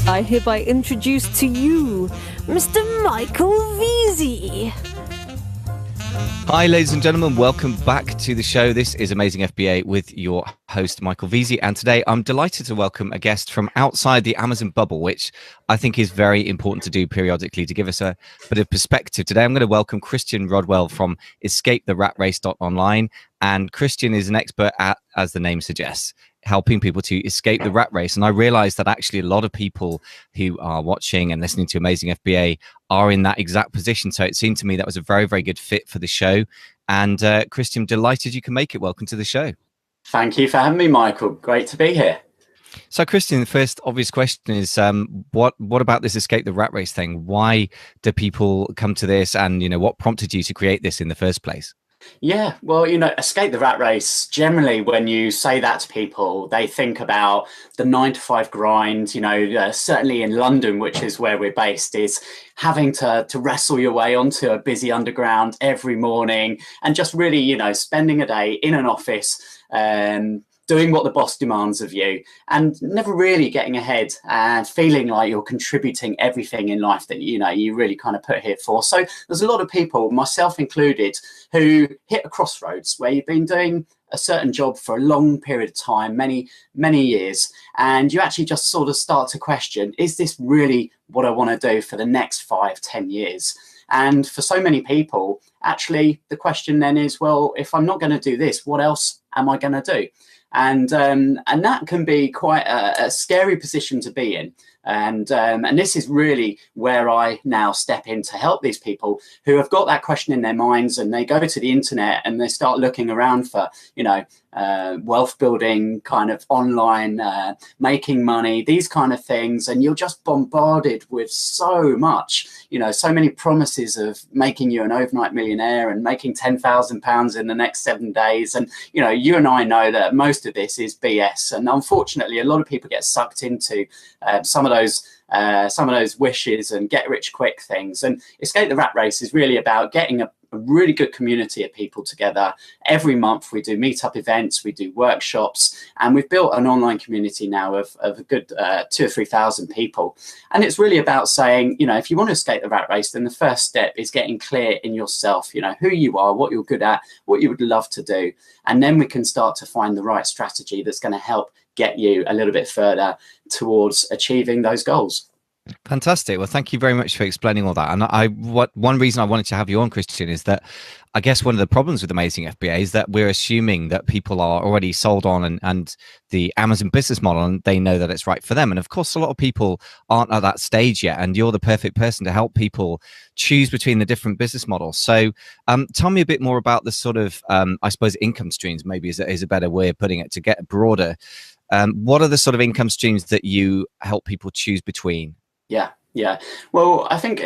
I hereby introduce to you Mr. Michael Veazey. Hi, ladies and gentlemen. Welcome back to the show. This is Amazing FBA with your host, Michael Veazey. And today I'm delighted to welcome a guest from outside the Amazon bubble, which I think is very important to do periodically to give us a bit of perspective. Today, I'm going to welcome Christian Rodwell from EscapeTheRatRace.online. And Christian is an expert at, as the name suggests, helping people to escape the rat race. And I realized that actually a lot of people who are watching and listening to Amazing FBA are in that exact position. So it seemed to me that was a very, very good fit for the show. And Christian, delighted you can make it. Welcome to the show. Thank you for having me, Michael. Great to be here. So, Christian, the first obvious question is, what about this Escape the Rat Race thing? Why do people come to this? And, what prompted you to create this in the first place? Yeah, well, Escape the Rat Race, generally when you say that to people, they think about the 9 to 5 grind, certainly in London, which is where we're based, is having to wrestle your way onto a busy underground every morning and just really, spending a day in an office, doing what the boss demands of you and never really getting ahead and feeling like you're contributing everything in life that, you really kind of put here for. So there's a lot of people, myself included, who hit a crossroads where you've been doing a certain job for a long period of time, many, many years, and you actually just sort of start to question, is this really what I want to do for the next 5-10 years? And for so many people, actually, the question then is, well, if I'm not going to do this, what else am I going to do? And that can be quite a scary position to be in. And this is really where I now step in to help these people who have got that question in their minds, and they go to the internet and they start looking around for, wealth building, kind of online, making money, these kind of things. And you're just bombarded with so much, so many promises of making you an overnight millionaire and making £10,000 in the next 7 days. And, you and I know that most of this is BS. And unfortunately, a lot of people get sucked into some of those wishes and get rich quick things. And Escape the Rat Race is really about getting a really good community of people together. Every month we do meetup events, we do workshops, and we've built an online community now of a good 2,000 or 3,000 people. And it's really about saying, if you want to escape the rat race, then the first step is getting clear in yourself, who you are, what you're good at, what you would love to do. And then we can start to find the right strategy that's going to help get you a little bit further towards achieving those goals. Fantastic. Well, thank you very much for explaining all that. And one reason I wanted to have you on, Christian, is that I guess one of the problems with Amazing FBA is that we're assuming that people are already sold on and the Amazon business model, and they know that it's right for them. And of course, a lot of people aren't at that stage yet, and you're the perfect person to help people choose between the different business models. So tell me a bit more about the sort of, I suppose, income streams, maybe is a better way of putting it, to get broader. What are the sort of income streams that you help people choose between? Yeah. Well, I think,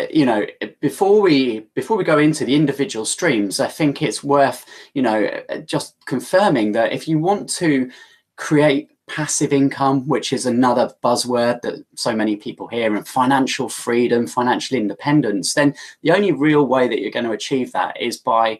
before we go into the individual streams, I think it's worth, just confirming that if you want to create passive income, which is another buzzword that so many people hear, and financial freedom, financial independence, then the only real way that you're going to achieve that is by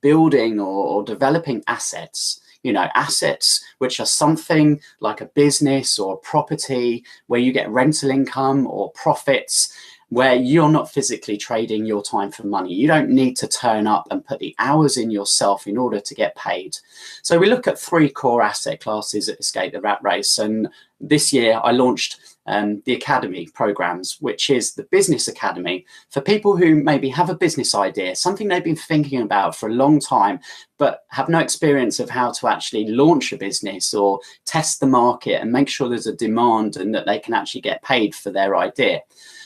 building or developing assets. Assets which are something like a business or a property where you get rental income or profits, where you're not physically trading your time for money. You don't need to turn up and put the hours in yourself in order to get paid. So we look at 3 core asset classes at Escape the Rat Race. And this year I launched the Academy programs, which is the Business Academy for people who maybe have a business idea, something they've been thinking about for a long time, but have no experience of how to actually launch a business or test the market and make sure there's a demand and that they can actually get paid for their idea.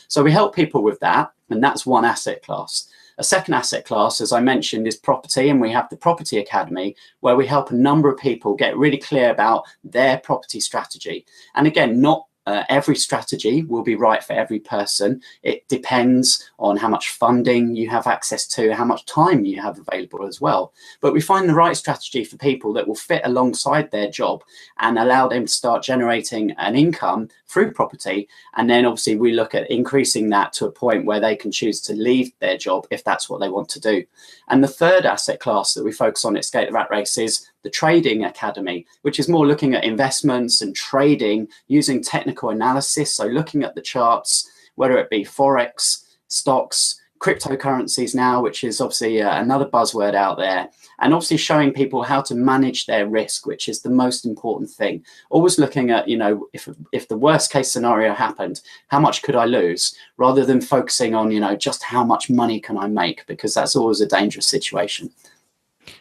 So we help people with that, and that's one asset class. A second asset class, as I mentioned, is property, and we have the Property Academy, where we help a number of people get really clear about their property strategy. And again, not every strategy will be right for every person. It depends on how much funding you have access to, how much time you have available as well. But we find the right strategy for people that will fit alongside their job and allow them to start generating an income through property. And then obviously we look at increasing that to a point where they can choose to leave their job if that's what they want to do. And the third asset class that we focus on at Escape the Rat Race is the Trading Academy, which is more looking at investments and trading using technical analysis. So looking at the charts, whether it be Forex, stocks, cryptocurrencies now, which is obviously another buzzword out there, and obviously showing people how to manage their risk, which is the most important thing. Always looking at, you know, if the worst case scenario happened, how much could I lose, rather than focusing on, you know, just how much money can I make, because that's always a dangerous situation.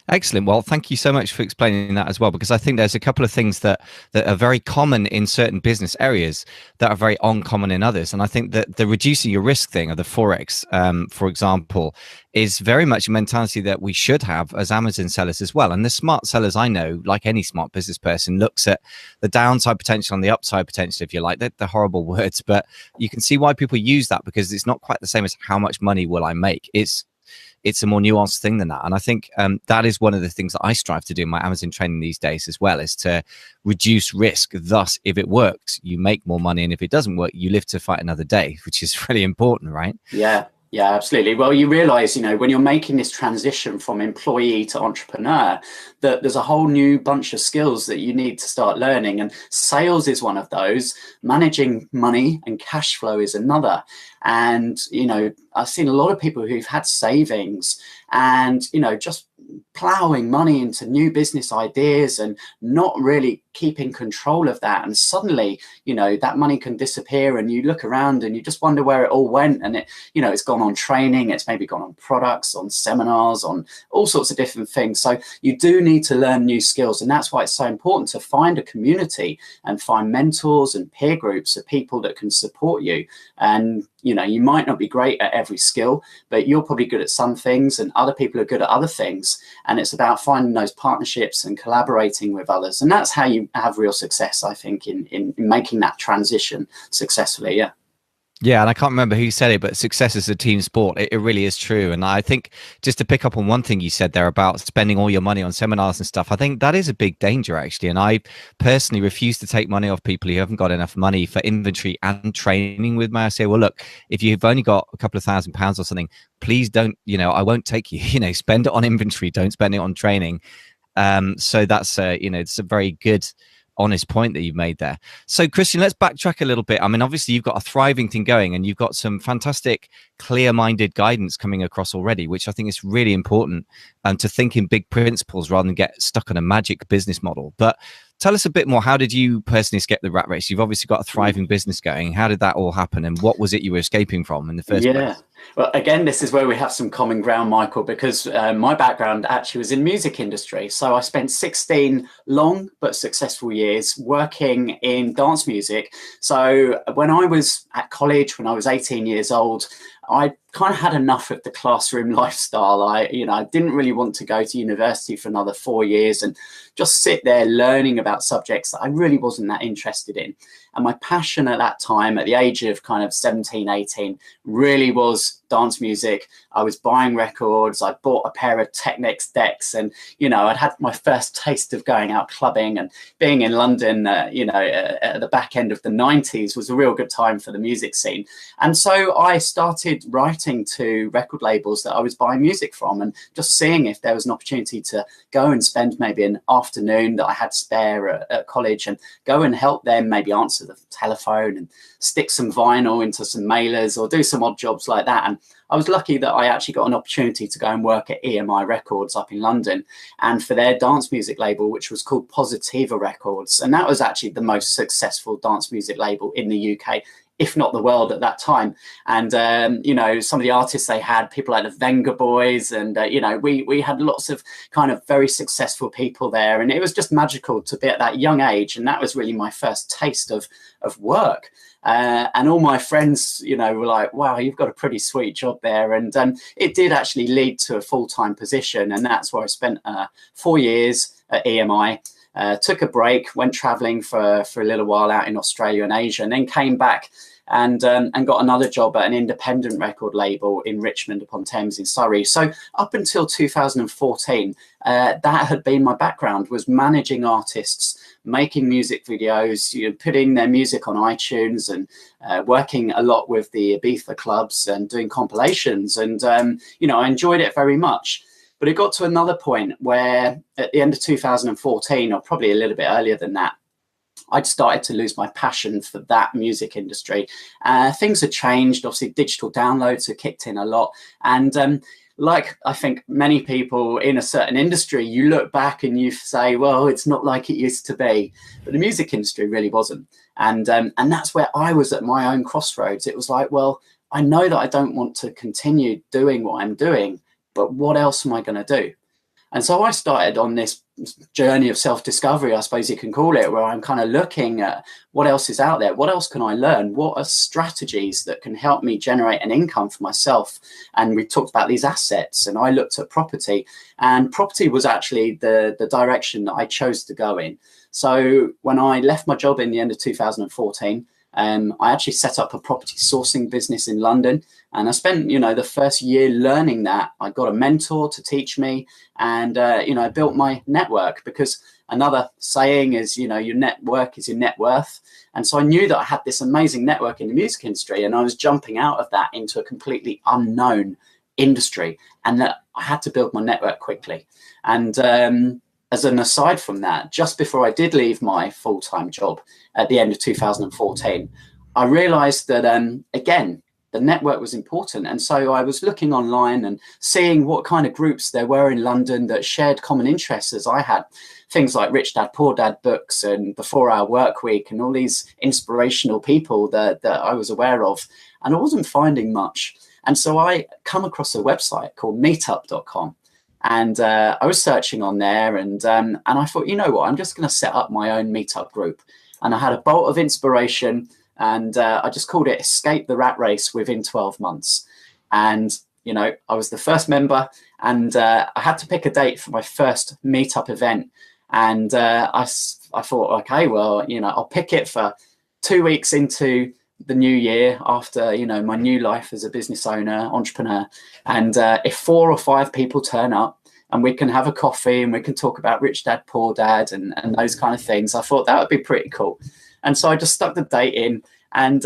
Excellent. Well, thank you so much for explaining that as well, because I think there's a couple of things that are very common in certain business areas that are very uncommon in others. And I think that the reducing your risk thing, or the Forex, for example, is very much a mentality that we should have as Amazon sellers as well. And the smart sellers I know, like any smart business person, looks at the downside potential and the upside potential, if you like. They're horrible words, but you can see why people use that, because it's not quite the same as how much money will I make. It's a more nuanced thing than that. And I think that is one of the things that I strive to do in my Amazon training these days as well, is to reduce risk. Thus, if it works, you make more money. And if it doesn't work, you live to fight another day, which is really important, right? Yeah. Yeah, absolutely. Well, you realize, you know, when you're making this transition from employee to entrepreneur, that there's a whole new bunch of skills that you need to start learning. And sales is one of those. Managing money and cash flow is another. And, you know, I've seen a lot of people who've had savings and, you know, just plowing money into new business ideas and not really keeping control of that. And suddenly, you know, that money can disappear, and you look around and you just wonder where it all went. And it, you know, it's gone on training, it's maybe gone on products, on seminars, on all sorts of different things. So you do need to learn new skills. And that's why it's so important to find a community and find mentors and peer groups of people that can support you. And, you know, you might not be great at every skill, but you're probably good at some things and other people are good at other things. And it's about finding those partnerships and collaborating with others. And that's how you have real success, I think, in making that transition successfully. Yeah. Yeah, and I can't remember who said it, but success is a team sport. It really is true. And I think, just to pick up on one thing you said there about spending all your money on seminars and stuff, I think that is a big danger, actually. And I personally refuse to take money off people who haven't got enough money for inventory and training with me. I say, well, look, if you've only got a couple of £1,000 or something, please don't, you know, I won't take you, you know, spend it on inventory, don't spend it on training. So that's, you know, it's a very good, honest point that you've made there. So Christian, let's backtrack a little bit. I mean, obviously you've got a thriving thing going, and you've got some fantastic clear-minded guidance coming across already, which I think is really important, to think in big principles rather than get stuck on a magic business model. But tell us a bit more. How did you personally escape the rat race? You've obviously got a thriving business going. How did that all happen, and what was it you were escaping from in the first place? Well, again, this is where we have some common ground, Michael, because my background actually was in music industry. So I spent 16 long but successful years working in dance music. So when I was at college, when I was 18 years old, I kind of had enough of the classroom lifestyle. I didn't really want to go to university for another 4 years and just sit there learning about subjects that I really wasn't that interested in. And my passion at that time, at the age of kind of 17, 18, really was dance music. I was buying records. I bought a pair of Technics decks, and, you know, I'd had my first taste of going out clubbing, and being in London, at the back end of the 90s was a real good time for the music scene. And so I started writing to record labels that I was buying music from, and just seeing if there was an opportunity to go and spend maybe an afternoon that I had spare at college and go and help them maybe answer the telephone and stick some vinyl into some mailers or do some odd jobs like that. And I was lucky that I actually got an opportunity to go and work at EMI Records up in London, and for their dance music label, which was called Positiva Records. And that was actually the most successful dance music label in the UK, if not the world at that time. And, some of the artists they had, people like the Venga Boys, and, we had lots of kind of very successful people there. And it was just magical to be at that young age. And that was really my first taste of work. And all my friends, were like, wow, you've got a pretty sweet job there. And it did actually lead to a full-time position. And that's where I spent 4 years at EMI. Took a break, went traveling for a little while out in Australia and Asia, and then came back and got another job at an independent record label in Richmond upon Thames in Surrey. So up until 2014, that had been my background, was managing artists, making music videos, putting their music on iTunes, and working a lot with the Ibiza clubs and doing compilations. And, I enjoyed it very much. But it got to another point where at the end of 2014, or probably a little bit earlier than that, I'd started to lose my passion for that music industry. Things had changed. Obviously, digital downloads had kicked in a lot. And like I think many people in a certain industry, you look back and you say, well, it's not like it used to be. But the music industry really wasn't. And that's where I was at my own crossroads. It was like, well, I know that I don't want to continue doing what I'm doing, but what else am I going to do? And so I started on this journey of self-discovery, I suppose you can call it, where I'm kind of looking at what else is out there. What else can I learn? What are strategies that can help me generate an income for myself? And we talked about these assets, and I looked at property, and property was actually the direction that I chose to go in. So when I left my job in the end of 2014, I actually set up a property sourcing business in London, and I spent, the first year learning that. I got a mentor to teach me, and, I built my network, because another saying is, your network is your net worth. And so I knew that I had this amazing network in the music industry, and I was jumping out of that into a completely unknown industry, and that I had to build my network quickly. And as an aside from that, just before I did leave my full-time job at the end of 2014, I realized that, again, the network was important. And so I was looking online and seeing what kind of groups there were in London that shared common interests as I had. Things like Rich Dad, Poor Dad books and the 4-Hour Work Week and all these inspirational people that I was aware of. And I wasn't finding much. And so I come across a website called meetup.com. And I was searching on there, and I thought, you know what, I'm just going to set up my own meetup group. And I had a bolt of inspiration, and I just called it Escape the Rat Race within 12 months. And, I was the first member, and I had to pick a date for my first meetup event. And I thought, okay, well, I'll pick it for 2 weeks into the new year after, my new life as a business owner, entrepreneur. And if 4 or 5 people turn up and we can have a coffee and we can talk about Rich Dad, Poor Dad and those kind of things, I thought that would be pretty cool. And so I just stuck the date in. And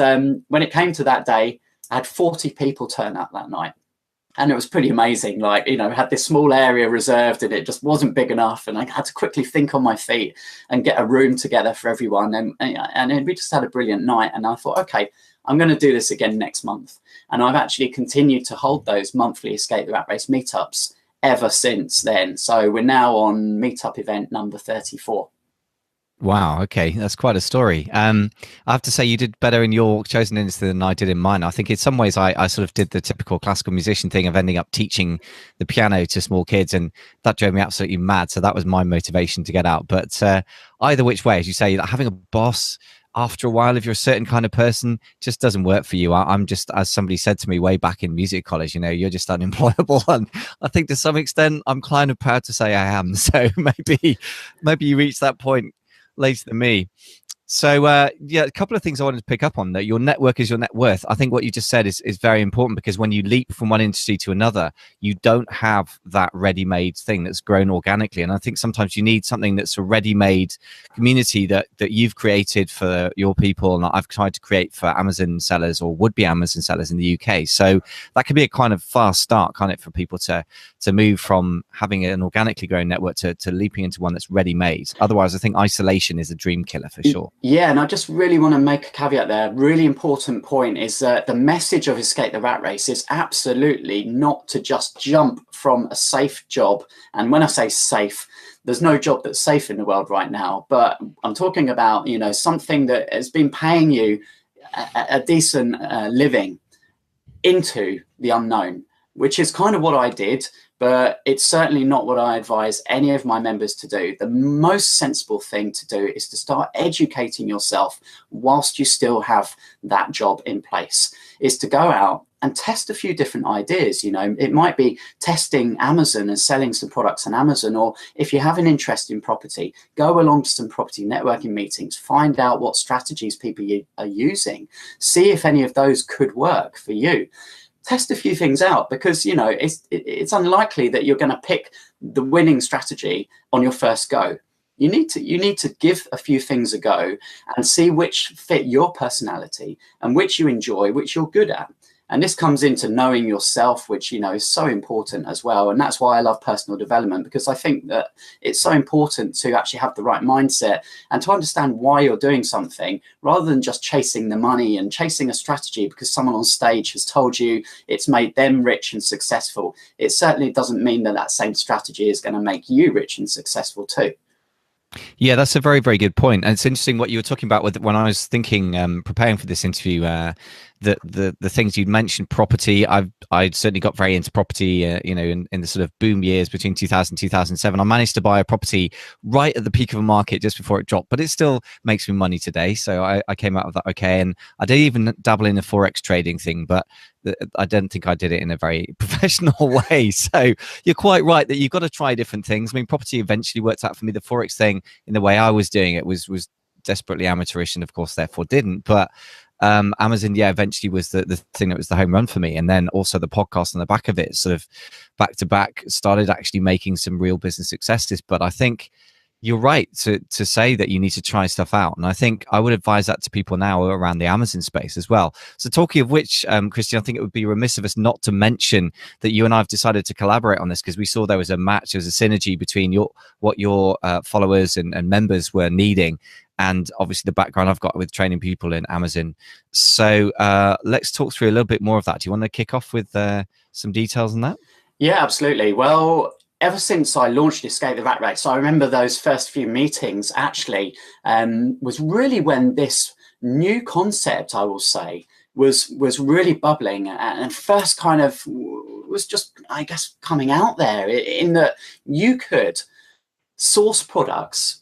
when it came to that day, I had 40 people turn up that night. And it was pretty amazing. Like, had this small area reserved and it just wasn't big enough. And I had to quickly think on my feet and get a room together for everyone. And we just had a brilliant night. And I thought, okay, I'm going to do this again next month. And I've actually continued to hold those monthly Escape the Rat Race meetups ever since then. So we're now on meetup event number 34. Wow. Okay. That's quite a story. I have to say you did better in your chosen industry than I did in mine. I think in some ways I sort of did the typical classical musician thing of ending up teaching the piano to small kids, and that drove me absolutely mad. So that was my motivation to get out. But either which way, as you say, having a boss after a while, if you're a certain kind of person, just doesn't work for you. I'm just, as somebody said to me way back in music college, you're just unemployable. And I think to some extent, I'm kind of proud to say I am. So maybe you reach that point later than me. So a couple of things I wanted to pick up on. That your network is your net worth. I think what you just said is very important, because when you leap from one industry to another, you don't have that ready-made thing that's grown organically. And I think sometimes you need something that's a ready-made community that you've created for your people, and I've tried to create for Amazon sellers or would-be Amazon sellers in the UK. So that could be a kind of fast start, kind of, for people to move from having an organically grown network to leaping into one that's ready-made. Otherwise, I think isolation is a dream killer for sure. Yeah, and I just really want to make a caveat there. Really important point is that the message of Escape the Rat Race is absolutely not to just jump from a safe job. And when I say safe, there's no job that's safe in the world right now. But I'm talking about, something that has been paying you a decent living into the unknown, which is kind of what I did. But it's certainly not what I advise any of my members to do. The most sensible thing to do is to start educating yourself whilst you still have that job in place, is to go out and test a few different ideas. It might be testing Amazon and selling some products on Amazon, or if you have an interest in property, go along to some property networking meetings, find out what strategies people are using, see if any of those could work for you. Test a few things out, because it's unlikely that you're going to pick the winning strategy on your first go. You need to give a few things a go and see which fit your personality and which you enjoy, which you're good at. And this comes into knowing yourself, which, is so important as well. And that's why I love personal development, because I think that it's so important to actually have the right mindset and to understand why you're doing something, rather than just chasing the money and chasing a strategy because someone on stage has told you it's made them rich and successful. It certainly doesn't mean that same strategy is going to make you rich and successful too. Yeah, that's a very, very good point. And it's interesting what you were talking about with when I was thinking, preparing for this interview, the things you'd mentioned, property. I certainly got very into property, in the sort of boom years between 2000 and 2007. I managed to buy a property right at the peak of a market just before it dropped, but it still makes me money today. So I came out of that okay. And I did even dabble in the Forex trading thing, but I don't think I did it in a very professional way. So you're quite right that you've got to try different things. I mean, property eventually worked out for me. The Forex thing, in the way I was doing it, was desperately amateurish, and of course, therefore didn't. But Amazon, eventually was the thing that was the home run for me. And then also the podcast on the back of it, sort of back to back, started actually making some real business successes. But I think you're right to say that you need to try stuff out. And I think I would advise that to people now around the Amazon space as well. So talking of which, Christian, I think it would be remiss of us not to mention that you and I have decided to collaborate on this, because we saw there was a match, there was a synergy between what your followers and members were needing, and obviously the background I've got with training people in Amazon. So let's talk through a little bit more of that. Do you want to kick off with some details on that? Yeah, absolutely. Well, ever since I launched Escape the Rat Race, I remember those first few meetings actually was really when this new concept, I will say, was really bubbling and first kind of was just, I guess, coming out there, in that you could source products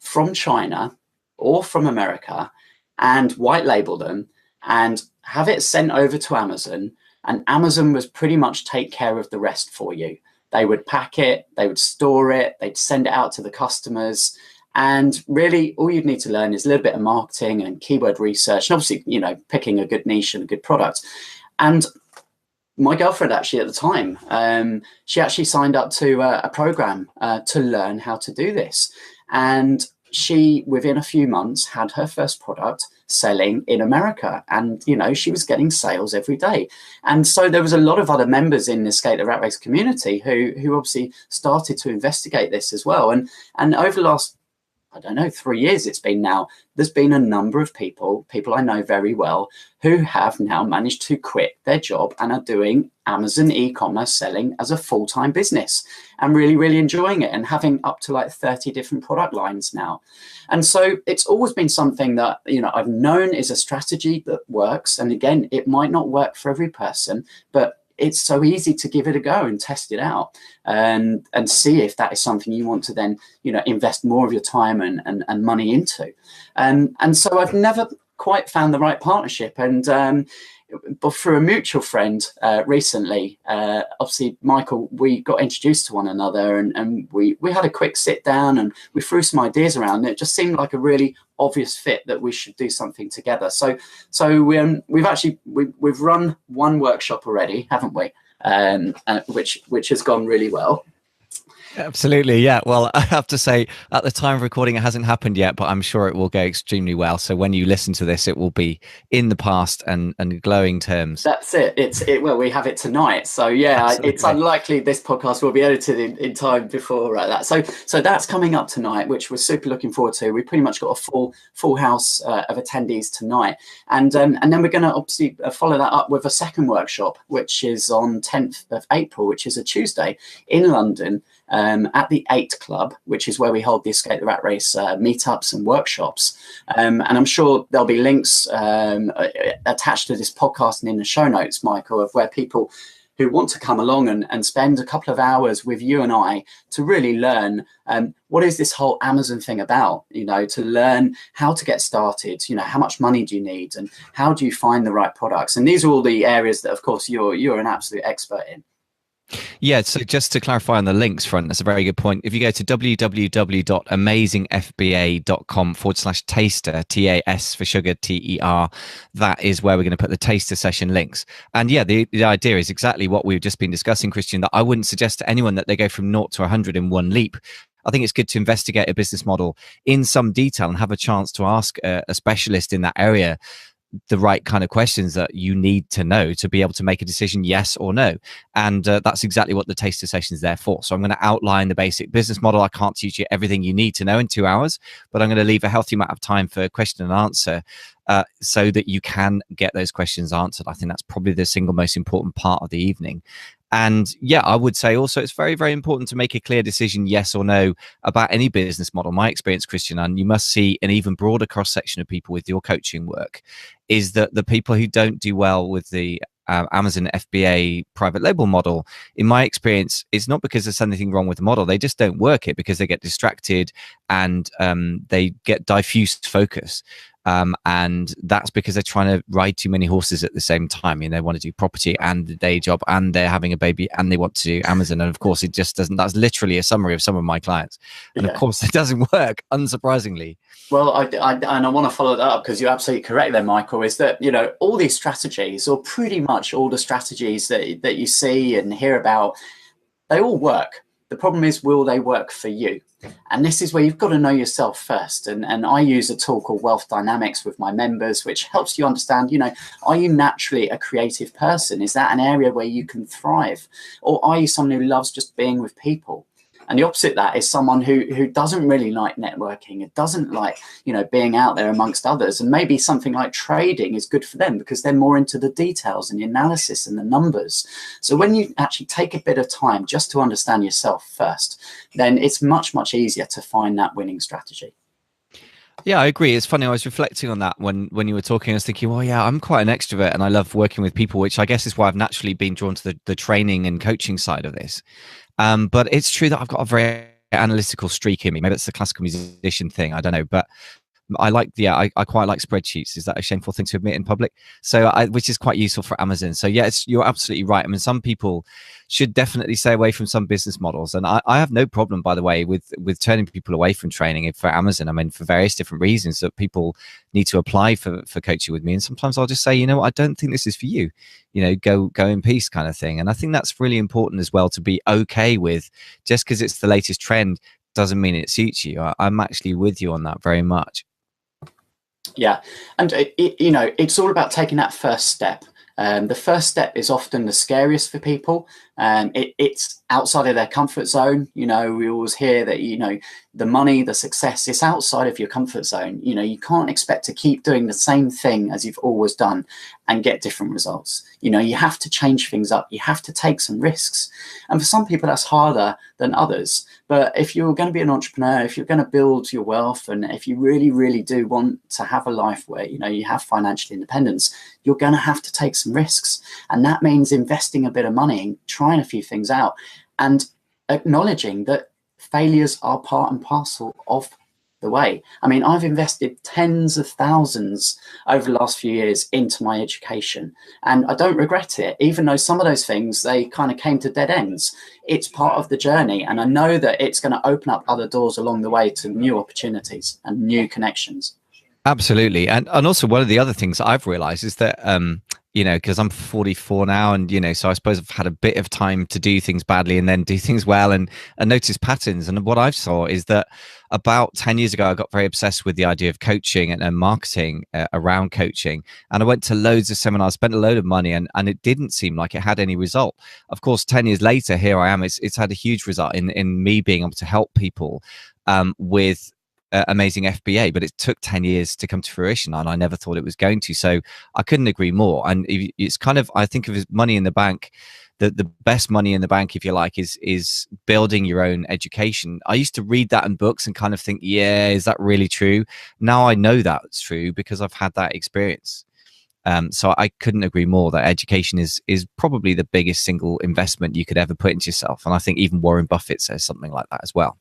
from China or from America and white label them and have it sent over to Amazon, and Amazon was pretty much take care of the rest for you. They would pack it, they would store it, they'd send it out to the customers. And really, all you'd need to learn is a little bit of marketing and keyword research, and obviously, picking a good niche and a good product. And my girlfriend actually at the time, she actually signed up to a program to learn how to do this. And she, within a few months, had her first product selling in America, and she was getting sales every day. And so there was a lot of other members in the Escape the Rat Race community who obviously started to investigate this as well. And over the last, I don't know, 3 years it's been now, there's been a number of people I know very well, who have now managed to quit their job and are doing Amazon e-commerce selling as a full-time business and really, really enjoying it and having up to like 30 different product lines now. And so it's always been something that, I've known is a strategy that works. And again, it might not work for every person, but it's so easy to give it a go and test it out and see if that is something you want to then, invest more of your time and money into. And so I've never quite found the right partnership. And but through a mutual friend recently, obviously, Michael, we got introduced to one another and we had a quick sit down and we threw some ideas around. And it just seemed like a really obvious fit that we should do something together. So we've run one workshop already, haven't we? Which has gone really well. Absolutely, yeah. Well, I have to say, at the time of recording, it hasn't happened yet, but I'm sure it will go extremely well. So when you listen to this, it will be in the past and glowing terms. That's it. Well, we have it tonight. So yeah, absolutely. It's unlikely this podcast will be edited in time before that. So that's coming up tonight, which we're super looking forward to. We pretty much got a full house of attendees tonight, and then we're going to obviously follow that up with a second workshop, which is on 10th of April, which is a Tuesday in London. At the 8 Club, which is where we hold the Escape the Rat Race meetups and workshops. And I'm sure there'll be links attached to this podcast and in the show notes, Michael, of where people who want to come along and spend a couple of hours with you and I to really learn what is this whole Amazon thing about, to learn how to get started, how much money do you need and how do you find the right products? And these are all the areas that, of course, you're an absolute expert in. Yeah, so just to clarify on the links front, that's a very good point. If you go to www.amazingfba.com/taster, TAS for sugar, TER, that is where we're going to put the taster session links. And yeah, the idea is exactly what we've just been discussing, Christian, that I wouldn't suggest to anyone that they go from 0 to 100 in one leap. I think it's good to investigate a business model in some detail and have a chance to ask a specialist in that area the right kind of questions that you need to know to be able to make a decision, yes or no. And that's exactly what the taster session is there for. So I'm going to outline the basic business model. I can't teach you everything you need to know in 2 hours, but I'm going to leave a healthy amount of time for question and answer, so that you can get those questions answered. I think that's probably the single most important part of the evening. And yeah, I would say also it's very, very important to make a clear decision, yes or no, about any business model. My experience, Christian, and you must see an even broader cross section of people with your coaching work, is that the people who don't do well with the Amazon FBA private label model, in my experience, it's not because there's anything wrong with the model. They just don't work it because they get distracted and they get diffused focus. And that's because they're trying to ride too many horses at the same time. You know, they want to do property and the day job, and they're having a baby, and they want to do Amazon. And of course, it just doesn't. That's literally a summary of some of my clients. And of course, it doesn't work, unsurprisingly. Well, I want to follow that up, because you're absolutely correct there, Michael, is that, you know, all these strategies, or pretty much all the strategies that you see and hear about, they all work. The problem is, will they work for you? And this is where you've got to know yourself first. And I use a tool called Wealth Dynamics with my members, which helps you understand, you know, are you naturally a creative person? Is that an area where you can thrive? Or are you someone who loves just being with people? And the opposite of that is someone who doesn't really like networking. It doesn't like, you know, being out there amongst others. And maybe something like trading is good for them because they're more into the details and the analysis and the numbers. So when you actually take a bit of time just to understand yourself first, then it's much, much easier to find that winning strategy. Yeah, I agree. It's funny. I was reflecting on that when you were talking. I was thinking, well, yeah, I'm quite an extrovert and I love working with people, which I guess is why I've naturally been drawn to the training and coaching side of this. But it's true that I've got a very analytical streak in me. Maybe it's the classical musician thing. I don't know. But I quite like spreadsheets. Is that a shameful thing to admit in public? So which is quite useful for Amazon. So yeah, you're absolutely right. I mean, some people should definitely stay away from some business models. And I have no problem, by the way, with turning people away from training for Amazon. I mean, for various different reasons that people need to apply for coaching with me. And sometimes I'll just say, you know what, I don't think this is for you. You know, go in peace kind of thing. And I think that's really important as well, to be okay with, just because it's the latest trend doesn't mean it suits you. I'm actually with you on that very much. Yeah. And, you know, it's all about taking that first step. The first step is often the scariest for people. It's outside of their comfort zone. You know, we always hear that, you know, the money, the success, it's outside of your comfort zone. You know, you can't expect to keep doing the same thing as you've always done and get different results. You know, you have to change things up. You have to take some risks. And for some people, that's harder than others. But if you're going to be an entrepreneur, if you're going to build your wealth, and if you really, really do want to have a life where, you know, you have financial independence, you're going to have to take some risks. And that means investing a bit of money and trying a few things out and acknowledging that failures are part and parcel of the way. I mean, I've invested tens of thousands over the last few years into my education, and I don't regret it, even though some of those things, they kind of came to dead ends. It's part of the journey, and I know that it's going to open up other doors along the way to new opportunities and new connections. Absolutely. And also one of the other things I've realized is that you know, because I'm 44 now, and, you know, so I suppose I've had a bit of time to do things badly and then do things well and notice patterns. And what I've saw is that about 10 years ago, I got very obsessed with the idea of coaching and marketing around coaching. And I went to loads of seminars, spent a load of money, and it didn't seem like it had any result. Of course, 10 years later, here I am. It's had a huge result in me being able to help people with amazing FBA, but it took 10 years to come to fruition, and I never thought it was going to. So I couldn't agree more. And it's kind of, I think of as money in the bank, the best money in the bank, if you like, is building your own education. I used to read that in books and kind of think, yeah, is that really true? Now I know that's true because I've had that experience. So I couldn't agree more that education is probably the biggest single investment you could ever put into yourself. And I think even Warren Buffett says something like that as well.